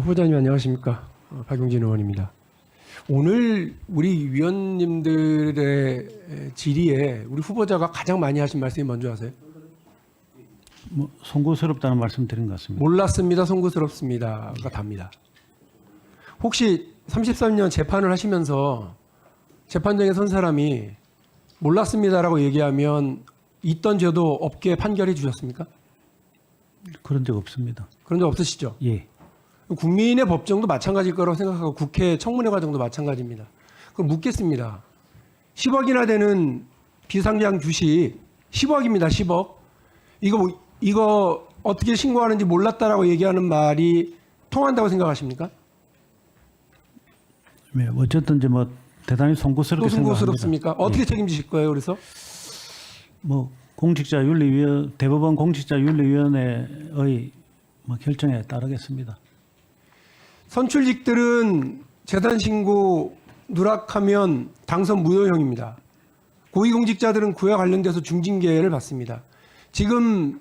후보자님 안녕하십니까. 박용진 의원입니다. 오늘 우리 위원님들의 질의에 우리 후보자가 가장 많이 하신 말씀이 뭔지 아세요? 송구스럽다는 말씀 드린 것 같습니다. 몰랐습니다. 송구스럽습니다가 답니다. 혹시 33년 재판을 하시면서 재판장에 선 사람이 몰랐습니다라고 얘기하면 있던 죄도 없게 판결해 주셨습니까? 그런 적 없습니다. 그런 적 없으시죠? 예. 국민의 법정도 마찬가지일 거라고 생각하고 국회 청문회 과정도 마찬가지입니다. 그럼 묻겠습니다. 10억이나 되는 비상장 주식 10억입니다. 10억. 이거 어떻게 신고하는지 몰랐다라고 얘기하는 말이 통한다고 생각하십니까? 네, 어쨌든지 뭐 대단히 송구스럽게 또 생각합니다. 송구스럽습니까? 어떻게 예. 책임지실 거예요? 그래서 대법원 공직자윤리위원회의 결정에 따르겠습니다. 선출직들은 재산 신고 누락하면 당선 무효형입니다. 고위공직자들은 그와 관련돼서 중징계를 받습니다. 지금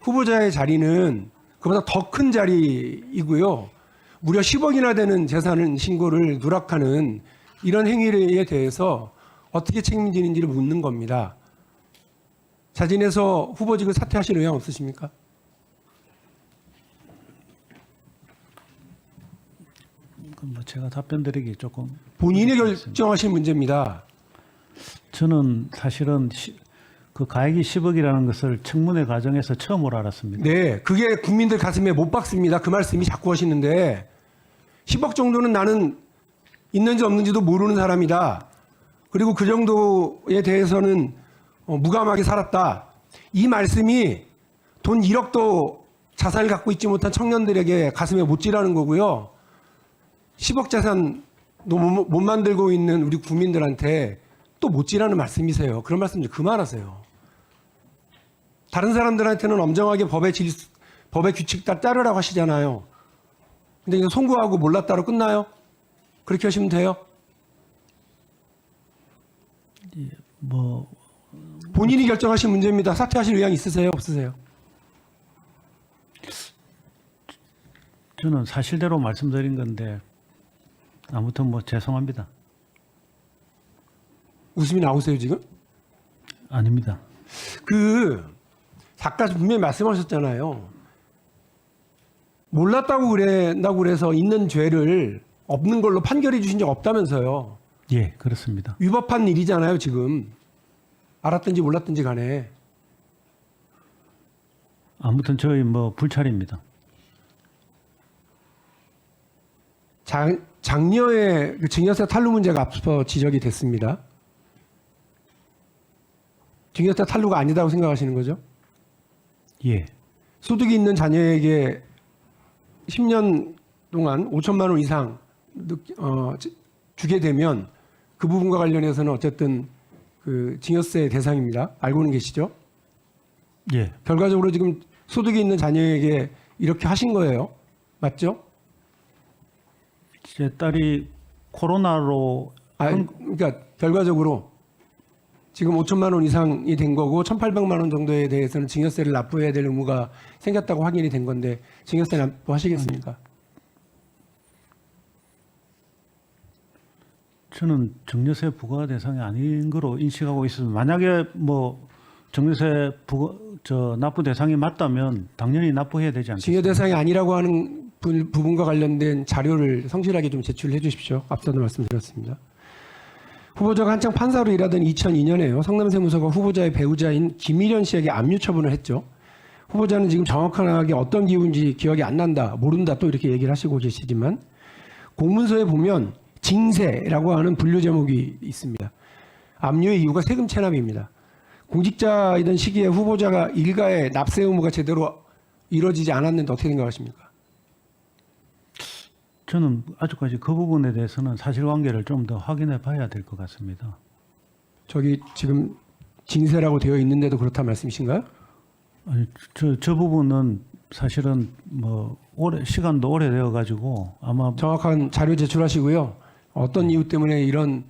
후보자의 자리는 그보다 더 큰 자리이고요. 무려 10억이나 되는 재산 신고를 누락하는 이런 행위에 대해서 어떻게 책임지는지를 묻는 겁니다. 자진해서 후보직을 사퇴하실 의향 없으십니까? 제가 답변드리기 조금 본인이 결정하신 문제입니다. 저는 사실은 그 가액이 10억이라는 것을 청문회 과정에서 처음으로 알았습니다. 네, 그게 국민들 가슴에 못 박습니다. 그 말씀이 자꾸 하시는데 10억 정도는 나는 있는지 없는지도 모르는 사람이다. 그리고 그 정도에 대해서는 무감하게 살았다. 이 말씀이 돈 1억도 자산을 갖고 있지 못한 청년들에게 가슴에 못질하는 거고요. 10억 자산도 못 만들고 있는 우리 국민들한테 또 못질하는 말씀이세요. 그런 말씀 좀 그만하세요. 다른 사람들한테는 엄정하게 법의 규칙 다 따르라고 하시잖아요. 근데 이제 송구하고 몰랐다로 끝나요? 그렇게 하시면 돼요? 예, 본인이 결정하신 문제입니다. 사퇴하실 의향 있으세요? 없으세요? 저는 사실대로 말씀드린 건데 아무튼 죄송합니다. 웃음이 나오세요 지금? 아닙니다. 아까 분명히 말씀하셨잖아요. 몰랐다고 그래서 있는 죄를 없는 걸로 판결해 주신 적 없다면서요. 예, 그렇습니다. 위법한 일이잖아요 지금. 알았든지 몰랐든지 간에. 아무튼 저희 불찰입니다. 장녀의 증여세 탈루 문제가 앞서 지적이 됐습니다. 증여세 탈루가 아니다고 생각하시는 거죠? 예. 소득이 있는 자녀에게 10년 동안 5천만 원 이상 주게 되면 그 부분과 관련해서는 어쨌든 그 증여세 대상입니다. 알고는 계시죠? 예. 결과적으로 지금 소득이 있는 자녀에게 이렇게 하신 거예요. 맞죠? 제 딸이 코로나로 그러니까 결과적으로 지금 5천만 원 이상이 된 거고 1,800만 원 정도에 대해서는 증여세를 납부해야 될 의무가 생겼다고 확인이 된 건데 증여세 납부하시겠습니까? 저는 증여세 부과 대상이 아닌 거로 인식하고 있습니다. 만약에 증여세 납부 대상이 맞다면 당연히 납부해야 되지 않겠습니까? 증여 대상이 아니라고 하는 부분과 관련된 자료를 성실하게 좀 제출해 주십시오. 앞서도 말씀드렸습니다. 후보자가 한창 판사로 일하던 2002년에요. 성남세무서가 후보자의 배우자인 김일현 씨에게 압류 처분을 했죠. 후보자는 지금 정확하게 어떤 기분인지 기억이 안 난다, 모른다 또 이렇게 얘기를 하시고 계시지만 공문서에 보면 징세라고 하는 분류 제목이 있습니다. 압류의 이유가 세금 체납입니다. 공직자이던 시기에 후보자가 일가의 납세 의무가 제대로 이루어지지 않았는데 어떻게 생각하십니까? 저는 아직까지 그 부분에 대해서는 사실관계를 좀 더 확인해 봐야 될 것 같습니다. 저기 지금 징세라고 되어 있는데도 그렇다 말씀이신가요? 아니, 저 부분은 사실은 시간도 오래되어 가지고 아마 정확한 자료 제출하시고요. 어떤 이유 때문에 이런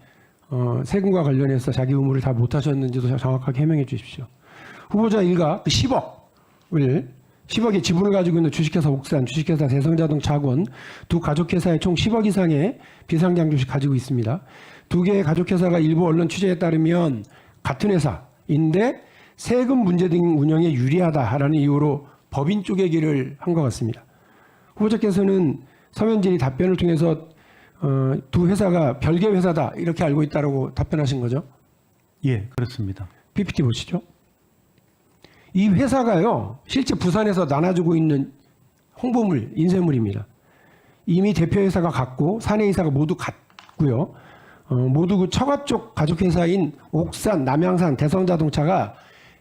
세금과 관련해서 자기 의무를 다 못하셨는지도 정확하게 해명해 주십시오. 후보자 일가 10억을 10억의 지분을 가지고 있는 주식회사 옥산, 주식회사 대성자동차 학원 두 가족회사에 총 10억 이상의 비상장 주식 가지고 있습니다. 두 개의 가족회사가 일부 언론 취재에 따르면 같은 회사인데 세금 문제 등 운영에 유리하다라는 이유로 법인 쪼개기를 한 것 같습니다. 후보자께서는 서면진이 답변을 통해서 두 회사가 별개 회사다 이렇게 알고 있다고 답변하신 거죠? 예, 그렇습니다. PPT 보시죠. 이 회사가요, 실제 부산에서 나눠주고 있는 홍보물, 인쇄물입니다. 이미 대표회사가 같고 사내이사가 모두 같고요. 모두 그 처가 쪽 가족회사인 옥산, 남양산, 대성자동차가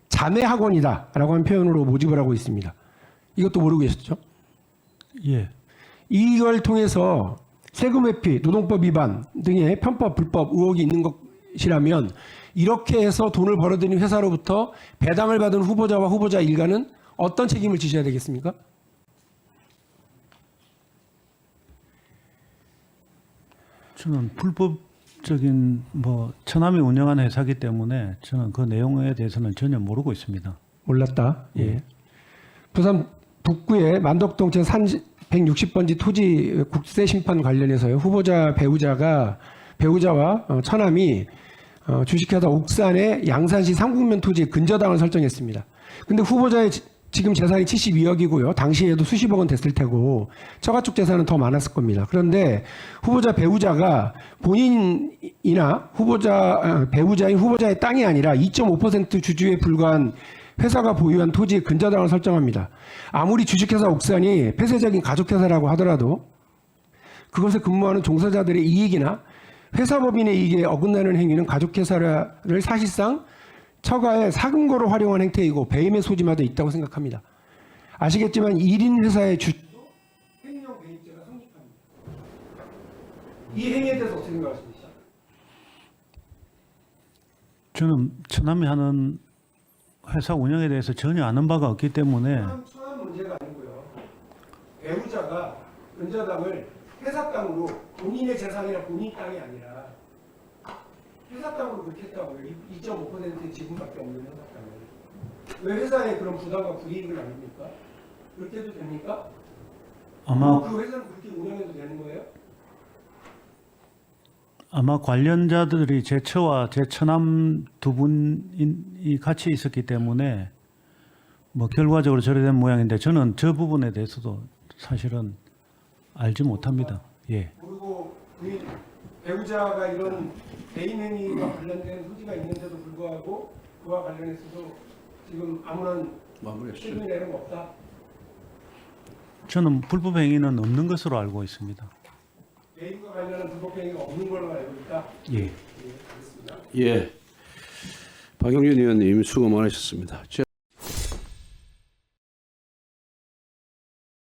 자매학원이다라고 하는 표현으로 모집을 하고 있습니다. 이것도 모르고 계셨죠? 예, 이걸 통해서 세금 회피, 노동법 위반 등의 편법, 불법 의혹이 있는 것이라면 이렇게 해서 돈을 벌어들인 회사로부터 배당을 받은 후보자와 후보자 일가는 어떤 책임을 지셔야 되겠습니까? 저는 불법적인 처남이 운영한 회사기 때문에 저는 그 내용에 대해서는 전혀 모르고 있습니다. 몰랐다. 예. 부산 북구의 만덕동 제 160번지 토지 국세 심판 관련해서요. 후보자 배우자와 처남이 주식회사 옥산의 양산시 상국면 토지에 근저당을 설정했습니다. 근데 후보자의 지금 재산이 72억이고요. 당시에도 수십억 원 됐을 테고 처가 쪽 재산은 더 많았을 겁니다. 그런데 후보자 배우자가 본인이나 배우자인 후보자의 땅이 아니라 2.5% 주주에 불과한 회사가 보유한 토지에 근저당을 설정합니다. 아무리 주식회사 옥산이 폐쇄적인 가족회사라고 하더라도 그것에 근무하는 종사자들의 이익이나 회사법인의 이익에 어긋나는 행위는 가족회사를 사실상 처가의 사금고로 활용한 행태이고 배임의 소지마다 있다고 생각합니다. 아시겠지만 1인 회사의 주주도 횡령 배임죄가 성립합니다. 이 행위에 대해서 어떻게 생각하십니까? 저는 처남이 하는 회사 운영에 대해서 전혀 아는 바가 없기 때문에 처한 문제가 아니고요. 배우자가 근저당을 회사 땅으로 본인의 재산이나 본인 땅이 아니라 회사 땅으로 그렇게 했다고요. 2.5%의 지분밖에 없는 회사 땅을. 왜 회사에 그런 부담과 불이익을 아닙니까? 그렇게 해도 됩니까? 아마 그 회사는 그렇게 운영해도 되는 거예요? 아마 관련자들이 제 처와 제 처남 두 분이 같이 있었기 때문에 결과적으로 저래 된 모양인데 저는 저 부분에 대해서도 사실은 알지 못합니다. 예. 그리고 그 배우자가 이런 배임 행위와 관련된 소지가 있는데도 불구하고 그와 관련해서도 지금 아무런 책임이 내는 거 없다. 저는 불법 행위는 없는 것으로 알고 있습니다. 배임과 관련한 불법 행위가 없는 걸로 알고 있다. 예. 예, 알겠습니다. 예, 박영준 의원님 수고 많으셨습니다.